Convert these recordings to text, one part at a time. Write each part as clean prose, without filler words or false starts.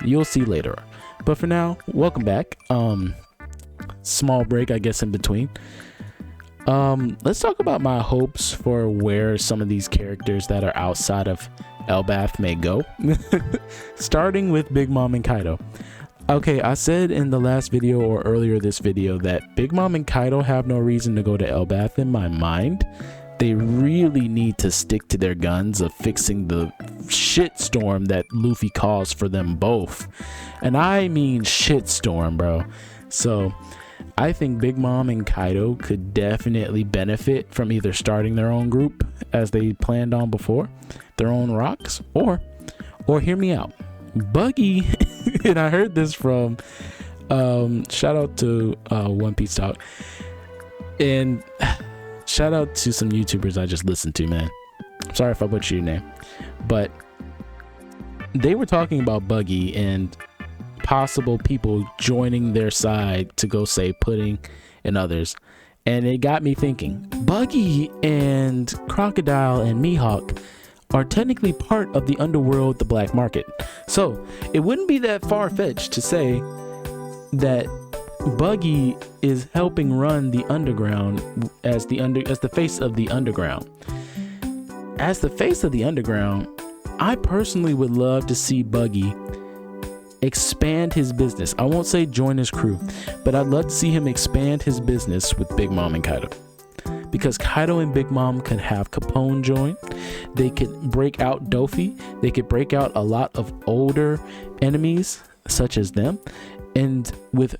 You'll see later. But for now, welcome back. Small break, I guess, in between. Let's talk about my hopes for where some of these characters that are outside of Elbaf may go. Starting with Big Mom and Kaido. Okay, I said in the last video or earlier this video that Big Mom and Kaido have no reason to go to Elbaf in my mind. They really need to stick to their guns of fixing the shitstorm that Luffy caused for them both. And I mean shitstorm, bro. So I think Big Mom and Kaido could definitely benefit from either starting their own group as they planned on before, their own rocks, or hear me out, Buggy. And I heard this from shout out to One Piece Talk, and shout out to some YouTubers I just listened to, man. Sorry if I butchered your name, but they were talking about Buggy and possible people joining their side to go say Pudding and others, and it got me thinking. Buggy and Crocodile and Mihawk are technically part of the underworld, the black market, so it wouldn't be that far-fetched to say that Buggy is helping run the underground as the face of the underground. As the face of the underground, I personally would love to see Buggy expand his business. I won't say join his crew, but I'd love to see him expand his business with Big Mom and Kaido, because Kaido and Big Mom could have Capone join. They could break out Dofi. They could break out a lot of older enemies such as them, and with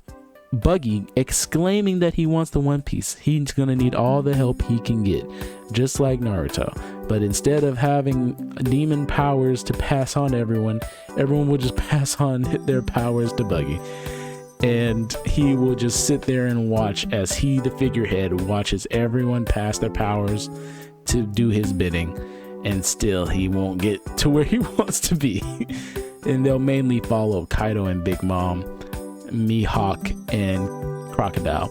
Buggy exclaiming that he wants the One Piece, he's gonna need all the help he can get, just like Naruto. But instead of having demon powers to pass on to everyone will just pass on their powers to Buggy, and he will just sit there and watch as he, the figurehead, watches everyone pass their powers to do his bidding, and still he won't get to where he wants to be. And they'll mainly follow Kaido and Big Mom, Mihawk and Crocodile.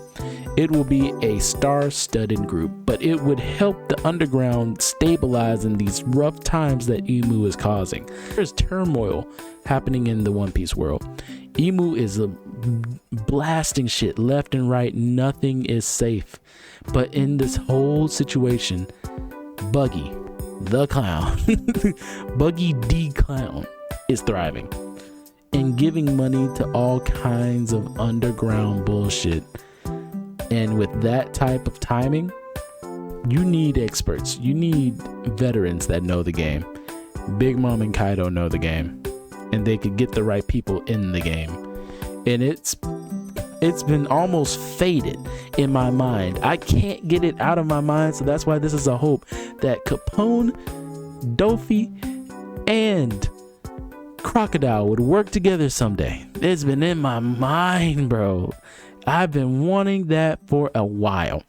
It will be a star-studded group, but it would help the underground stabilize in these rough times that Imu is causing. There's turmoil happening in the One Piece world. Imu is blasting shit left and right. Nothing is safe. But in this whole situation, Buggy the Clown, Buggy D Clown, is thriving and giving money to all kinds of underground bullshit. And with that type of timing, you need experts. You need veterans that know the game. Big Mom and Kaido know the game, and they could get the right people in the game. And it's been almost faded in my mind. I can't get it out of my mind, so that's why this is a hope that Capone, Dofi, and Crocodile would work together someday. It's been in my mind, bro. I've been wanting that for a while.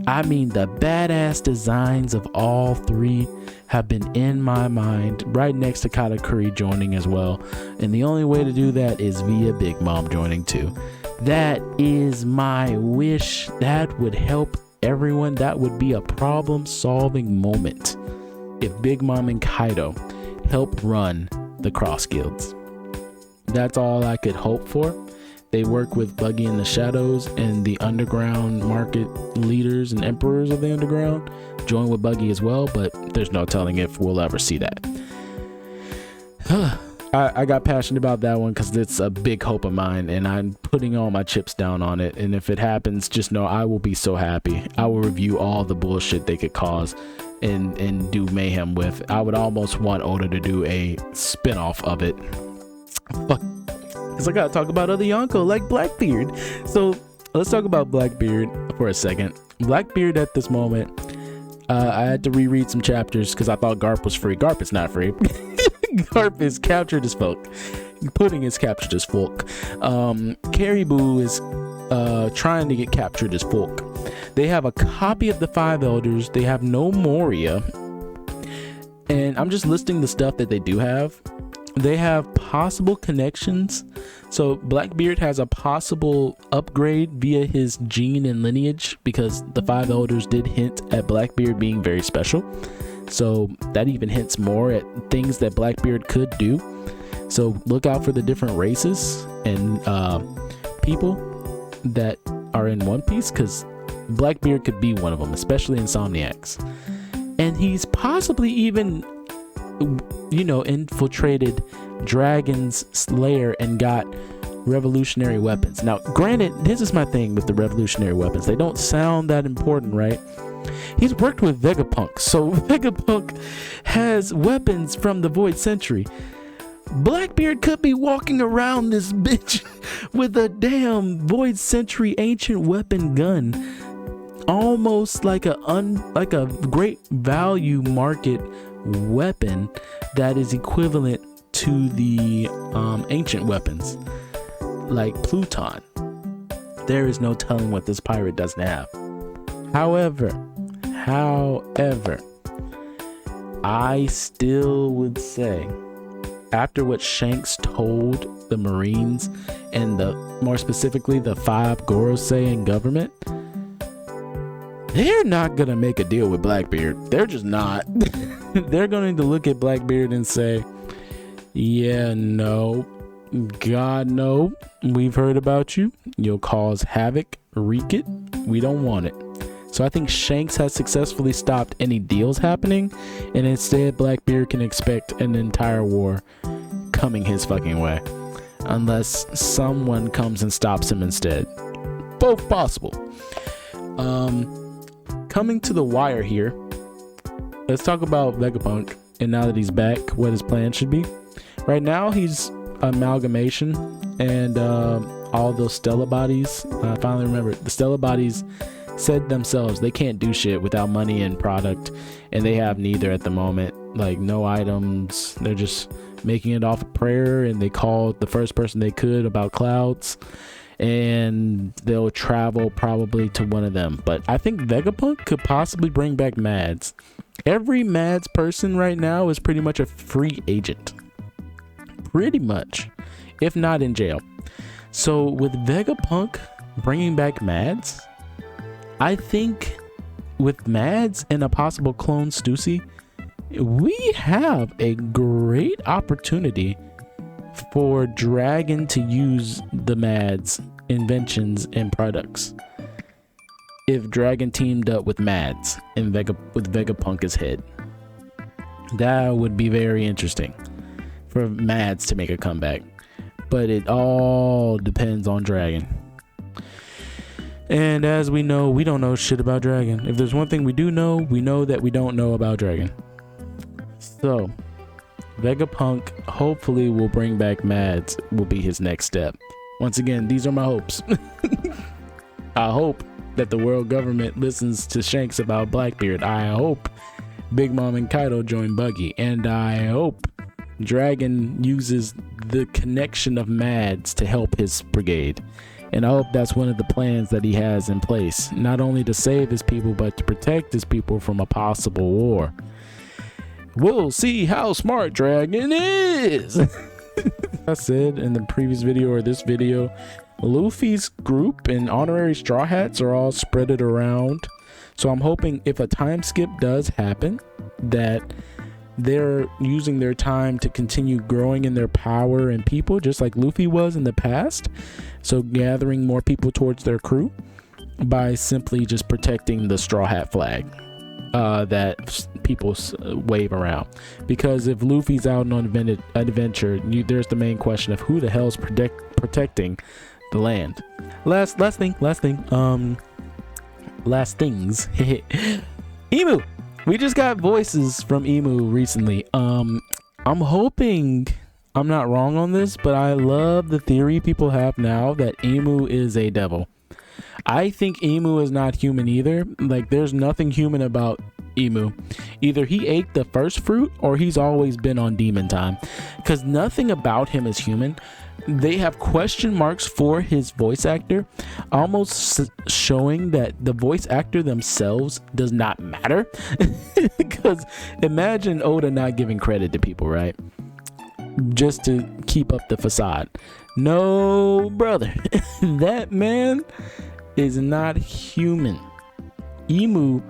I mean, the badass designs of all three have been in my mind, right next to Katakuri joining as well. And the only way to do that is via Big Mom joining too. That is my wish. That would help everyone. That would be a problem-solving moment if Big Mom and Kaido help run the Cross Guilds. That's all I could hope for. They work with Buggy in the Shadows and the underground market leaders and emperors of the underground join with Buggy as well, but there's no telling if we'll ever see that. I got passionate about that one because it's a big hope of mine, and I'm putting all my chips down on it. And if it happens, just know I will be so happy. I will review all the bullshit they could cause and do mayhem with. I would almost want Oda to do a spin-off of it. Fuck, because I gotta talk about other Yonko like Blackbeard. So let's talk about Blackbeard for a second. Blackbeard at this moment, I had to reread some chapters because I thought Garp was free. Garp is not free. Garp is captured as folk. Pudding is captured as folk. Caribou is trying to get captured as folk. They have a copy of the Five Elders. They have no Moria. And I'm just listing the stuff that they do have. They have possible connections. So Blackbeard has a possible upgrade via his gene and lineage, because the Five Elders did hint at Blackbeard being very special. So that even hints more at things that Blackbeard could do. So look out for the different races and people that are in One Piece, because Blackbeard could be one of them, especially Insomniacs. And he's possibly even, you know, infiltrated Dragon's lair and got revolutionary weapons. Now, granted, this is my thing with the revolutionary weapons. They don't sound that important, right? He's worked with Vegapunk, so Vegapunk has weapons from the Void Century. Blackbeard could be walking around this bitch with a damn Void Century ancient weapon gun, almost like a great value market weapon that is equivalent to the ancient weapons like Pluton. There is no telling what this pirate doesn't have. However, I still would say, after what Shanks told the Marines, and more specifically the 5 Gorosei government, they're not gonna make a deal with Blackbeard. They're just not. They're going to look at Blackbeard and say, yeah, no, God, no, we've heard about you. You'll cause havoc, wreak it. We don't want it. So I think Shanks has successfully stopped any deals happening, and instead Blackbeard can expect an entire war coming his fucking way, unless someone comes and stops him instead. Both possible. Coming to the wire here, let's talk about Vegapunk, and now that he's back, what his plan should be. Right now he's amalgamation, and all those Stella bodies, I finally remember, the Stella bodies said themselves they can't do shit without money and product, and they have neither at the moment. Like, no items. They're just making it off of prayer, and they called the first person they could about clouds, and they'll travel probably to one of them. But I think Vegapunk could possibly bring back Mads. Every Mads person right now is pretty much a free agent, pretty much, if not in jail. So with Vegapunk bringing back Mads, I think with Mads and a possible clone Stussy, we have a great opportunity for Dragon to use the Mads inventions and products. If Dragon teamed up with Mads and with Vegapunk as head, that would be very interesting for Mads to make a comeback. But it all depends on Dragon. And as we know, we don't know shit about Dragon. If there's one thing we do know, we know that we don't know about Dragon. So Vegapunk hopefully will bring back Mads, will be his next step. Once again, these are my hopes. I hope that the world government listens to Shanks about Blackbeard. I hope Big Mom and Kaido join Buggy. And I hope Dragon uses the connection of Mads to help his brigade. And I hope that's one of the plans that he has in place, not only to save his people, but to protect his people from a possible war. We'll see how smart Dragon is. I said in the previous video or this video, Luffy's group and honorary Straw Hats are all spreaded around. So I'm hoping if a time skip does happen, that they're using their time to continue growing in their power and people, just like Luffy was in the past. So gathering more people towards their crew by simply just protecting the Straw Hat flag that people wave around. Because if Luffy's out on adventure, there's the main question of who the hell's protecting the land. Last things. Emu. We just got voices from Emu recently. I'm hoping I'm not wrong on this, but I love the theory people have now that Emu is a devil. I think Emu is not human either. Like, there's nothing human about Emu. Either he ate the first fruit or he's always been on demon time, because nothing about him is human. They have question marks for his voice actor, almost showing that the voice actor themselves does not matter. Because imagine Oda not giving credit to people, right? Just to keep up the facade. No, brother. That man is not human. Emu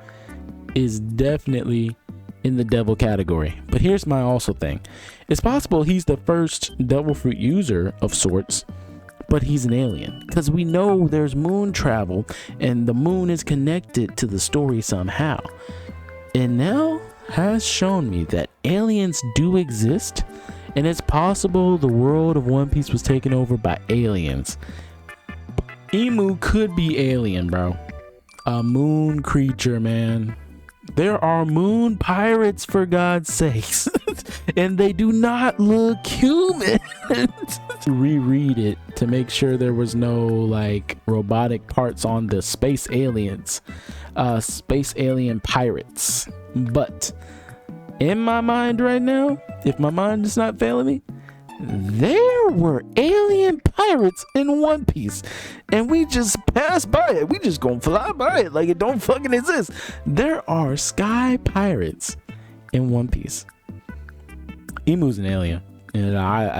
is definitely in the devil category. But here's my also thing. It's possible he's the first devil fruit user of sorts, but he's an alien, because we know there's moon travel and the moon is connected to the story somehow. And now has shown me that aliens do exist, and it's possible the world of One Piece was taken over by aliens. Emu could be alien, bro. A moon creature, man. There are moon pirates, for God's sakes. And they do not look human. Reread it to make sure there was no like robotic parts on the space aliens, space alien pirates. But in my mind right now, if my mind is not failing me, there were alien pirates in One Piece, and we just passed by it. We just gonna fly by it like it don't fucking exist. There are sky pirates in One Piece. Emu's an alien, and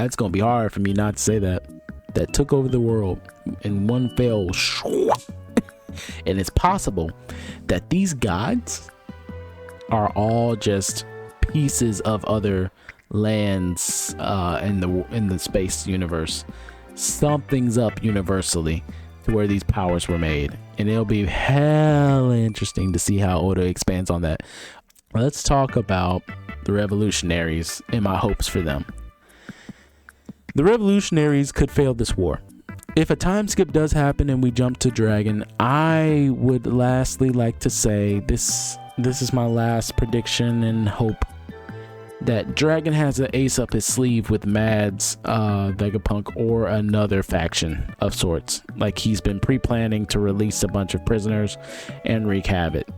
it's gonna be hard for me not to say that. That took over the world in one fell swoop. And it's possible that these gods are all just pieces of other lands in the space universe. Something's up universally to where these powers were made, and it'll be hell interesting to see how Oda expands on that. Let's talk about the revolutionaries and my hopes for them. The revolutionaries could fail this war. If a time skip does happen and we jump to Dragon, I would lastly like to say this is my last prediction and hope, that Dragon has an ace up his sleeve with Mads, Vegapunk, or another faction of sorts. Like he's been pre-planning to release a bunch of prisoners and wreak havoc.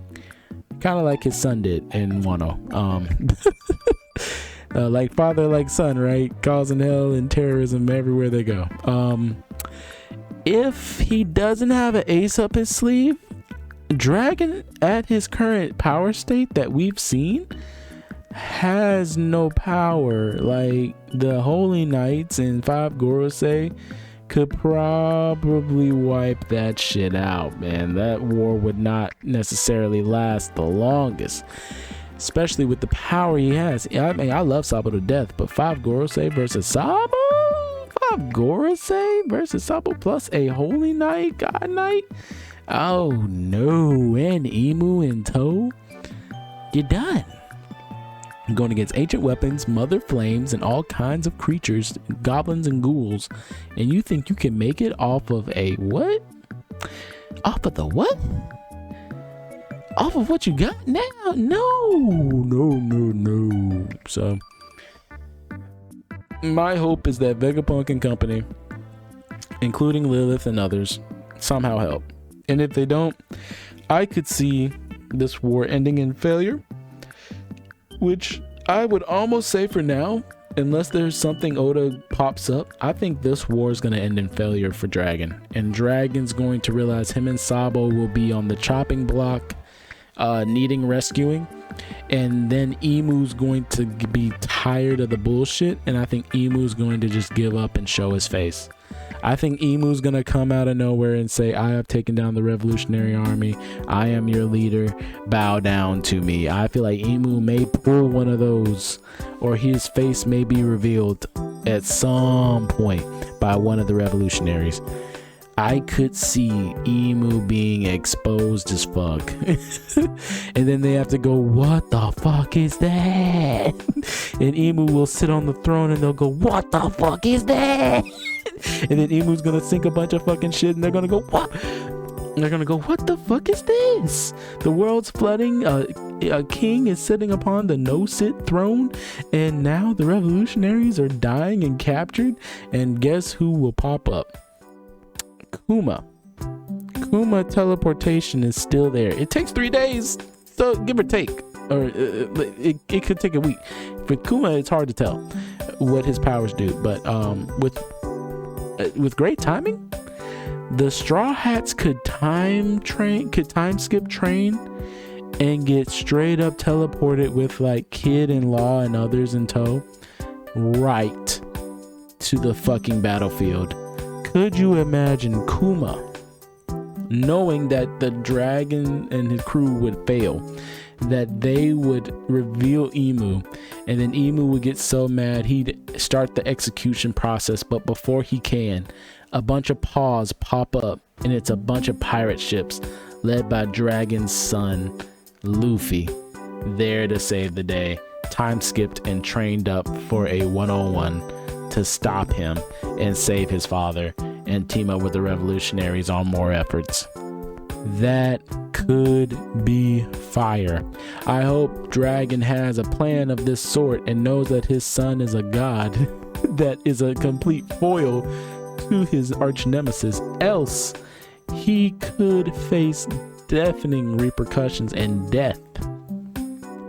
Kind of like his son did in Wano. Like father, like son, right? Causing hell and terrorism everywhere they go. If he doesn't have an ace up his sleeve, Dragon at his current power state that we've seen has no power. Like the Holy Knights and 5 Gorosei could probably wipe that shit out, man. That war would not necessarily last the longest, especially with the power he has. I mean, I love Sabo to death, but 5 Gorosei versus Sabo? 5 Gorosei versus Sabo plus a Holy Knight, God Knight? Oh no, and Emu in tow? You're done. Going against ancient weapons, mother flames, and all kinds of creatures, goblins and ghouls, and you think you can make it off of a what? Off of the what? Off of what you got now? No. So my hope is that Vegapunk and company, including Lilith and others, somehow help. And if they don't, I could see this war ending in failure, which I would almost say for now, unless there's something Oda pops up, I think this war is going to end in failure for Dragon. And Dragon's going to realize him and Sabo will be on the chopping block, needing rescuing. And then Emu's going to be tired of the bullshit. And I think Emu's going to just give up and show his face. I think Emu's gonna come out of nowhere and say, I have taken down the revolutionary army. I am your leader. Bow down to me. I feel like Emu may pull one of those, or his face may be revealed at some point by one of the revolutionaries. I could see Emu being exposed as fuck. And then they have to go, what the fuck is that? And Emu will sit on the throne and they'll go, what the fuck is that? And then Emu's gonna sink a bunch of fucking shit and they're gonna go, what? And they're gonna go, what the fuck is this? The world's flooding, a king is sitting upon the no-sit throne, and now the revolutionaries are dying and captured, and guess who will pop up? Kuma teleportation is still there. It takes 3 days, so give or take, or it could take a week. For Kuma, it's hard to tell what his powers do, but with great timing, the Straw Hats could time skip train and get straight up teleported with like Kid and Law and others in tow right to the fucking battlefield. Could you imagine Kuma knowing that the dragon and his crew would fail, that they would reveal Emu, and then Emu would get so mad he'd start the execution process. But before he can, a bunch of paws pop up, and it's a bunch of pirate ships led by Dragon's son Luffy, there to save the day, time skipped and trained up for a 101 to stop him and save his father and team up with the revolutionaries on more efforts. That could be fire. I hope Dragon has a plan of this sort and knows that his son is a god that is a complete foil to his arch nemesis, else he could face deafening repercussions and death.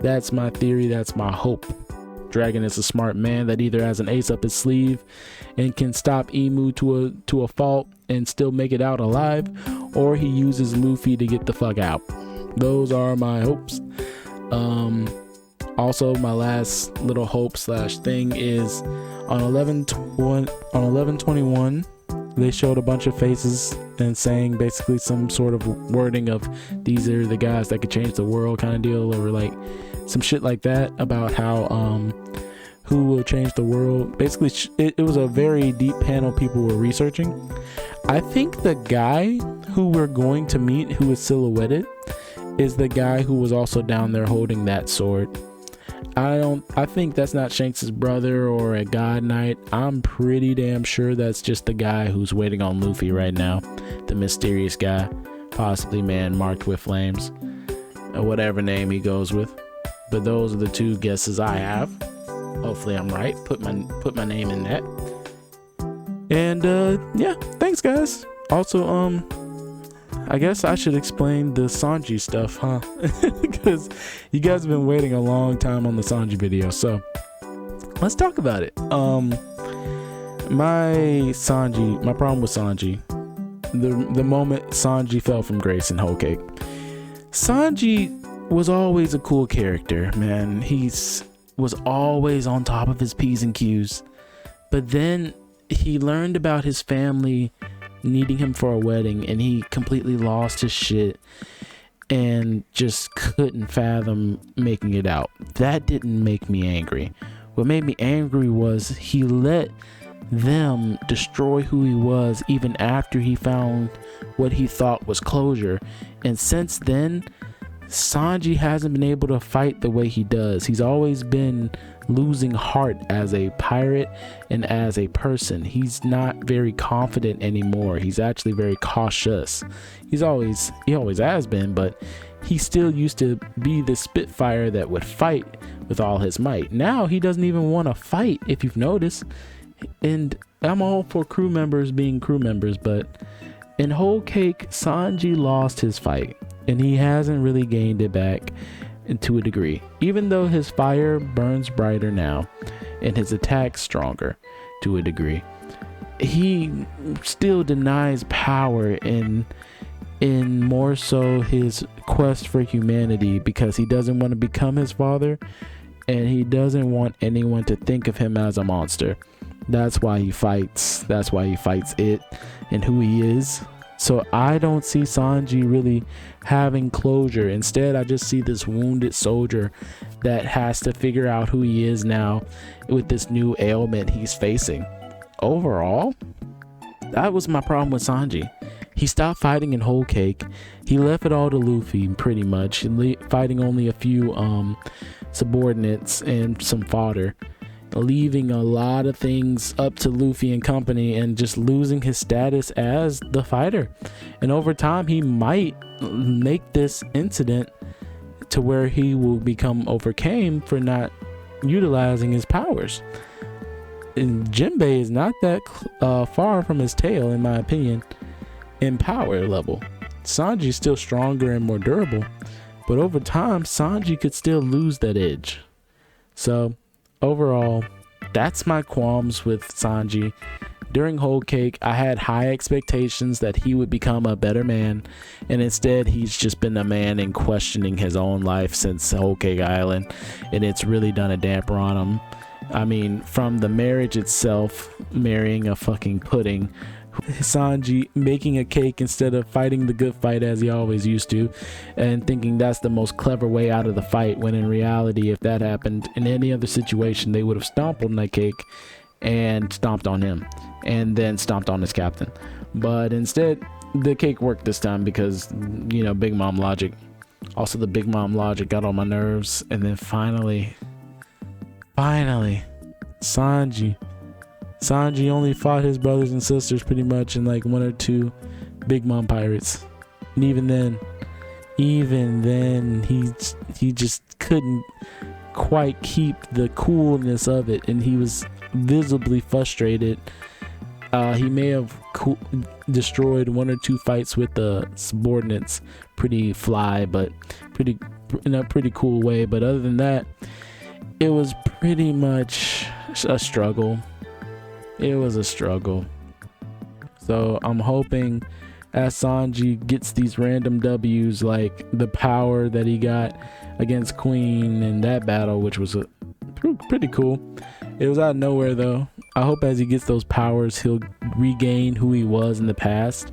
That's my theory, that's my hope. Dragon is a smart man that either has an ace up his sleeve and can stop Emu to a fault and still make it out alive, or he uses Luffy to get the fuck out. Those are my hopes. Also, my last little hope slash thing is on 11/21 they showed a bunch of faces and saying basically some sort of wording of these are the guys that could change the world kind of deal, or like some shit like that about how who will change the world. Basically it was a very deep panel people were researching. I think the guy who we're going to meet, who is silhouetted, is the guy who was also down there holding that sword. I think that's not Shanks' brother or a god knight. I'm pretty damn sure that's just the guy who's waiting on Luffy right now, the mysterious guy, possibly man marked with flames, or whatever name he goes with. But those are the two guesses I have. Hopefully I'm right. Put my name in that. And yeah, thanks guys. Also, I guess I should explain the Sanji stuff, huh? Because you guys have been waiting a long time on the Sanji video, so let's talk about it. My problem with Sanji, the moment Sanji fell from grace in Whole Cake. Sanji was always a cool character, man. Was always on top of his P's and Q's, but then he learned about his family needing him for a wedding, and he completely lost his shit and just couldn't fathom making it out. That didn't make me angry. What made me angry was he let them destroy who he was even after he found what he thought was closure. And since then, Sanji hasn't been able to fight the way he does. He's always been losing heart as a pirate and as a person. He's not very confident anymore. He's actually very cautious. He always has been, but he still used to be the Spitfire that would fight with all his might. Now he doesn't even want to fight, if you've noticed. And I'm all for crew members being crew members, but in Whole Cake, Sanji lost his fight, and he hasn't really gained it back to a degree, even though his fire burns brighter now and his attack stronger to a degree. He still denies power in more so his quest for humanity, because he doesn't want to become his father, and he doesn't want anyone to think of him as a monster. That's why he fights. That's why he fights it and who he is. So I don't see Sanji really having closure. Instead, I just see this wounded soldier that has to figure out who he is now with this new ailment he's facing. Overall, that was my problem with Sanji. He stopped fighting in Whole Cake. He left it all to Luffy, pretty much, fighting only a few subordinates and some fodder, leaving a lot of things up to Luffy and company, and just losing his status as the fighter. And over time, he might make this incident to where he will become overcame for not utilizing his powers. And Jinbei is not that far from his tail, in my opinion, in power level. Sanji's still stronger and more durable, but over time, Sanji could still lose that edge. So overall, that's my qualms with Sanji. During Whole Cake, I had high expectations that he would become a better man, and instead he's just been a man in questioning his own life since Whole Cake Island, and it's really done a damper on him. I mean, from the marriage itself, marrying a fucking pudding Sanji making a cake instead of fighting the good fight as he always used to, and thinking that's the most clever way out of the fight, when in reality, if that happened in any other situation, they would have stomped on that cake and stomped on him and then stomped on his captain. But instead, the cake worked this time because, you know, Big Mom logic. Also, the Big Mom logic got on my nerves. And then finally, Sanji only fought his brothers and sisters pretty much in like 1 or 2 Big Mom pirates. And even then, he just couldn't quite keep the coolness of it, and he was visibly frustrated. He may have destroyed 1 or 2 fights with the subordinates pretty in a pretty cool way, but other than that, it was pretty much a struggle. It was a struggle. So I'm hoping as Sanji gets these random W's, like the power that he got against Queen in that battle, which was pretty cool. It was out of nowhere though. I hope as he gets those powers, he'll regain who he was in the past,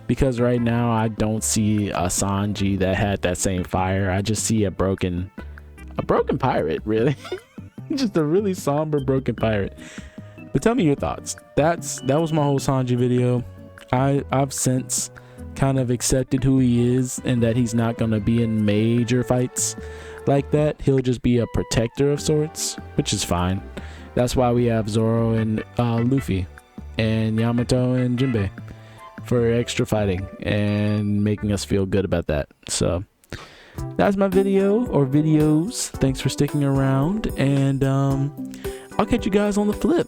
because right now I don't see a Sanji that had that same fire. I just see a broken pirate, really. Just a really somber broken pirate. But tell me your thoughts. That was my whole Sanji video. I've since kind of accepted who he is, and that he's not gonna be in major fights like that. He'll just be a protector of sorts, which is fine. That's why we have Zoro and Luffy and Yamato and Jinbei for extra fighting and making us feel good about that. So that's my video, or videos. Thanks for sticking around, and I'll catch you guys on the flip.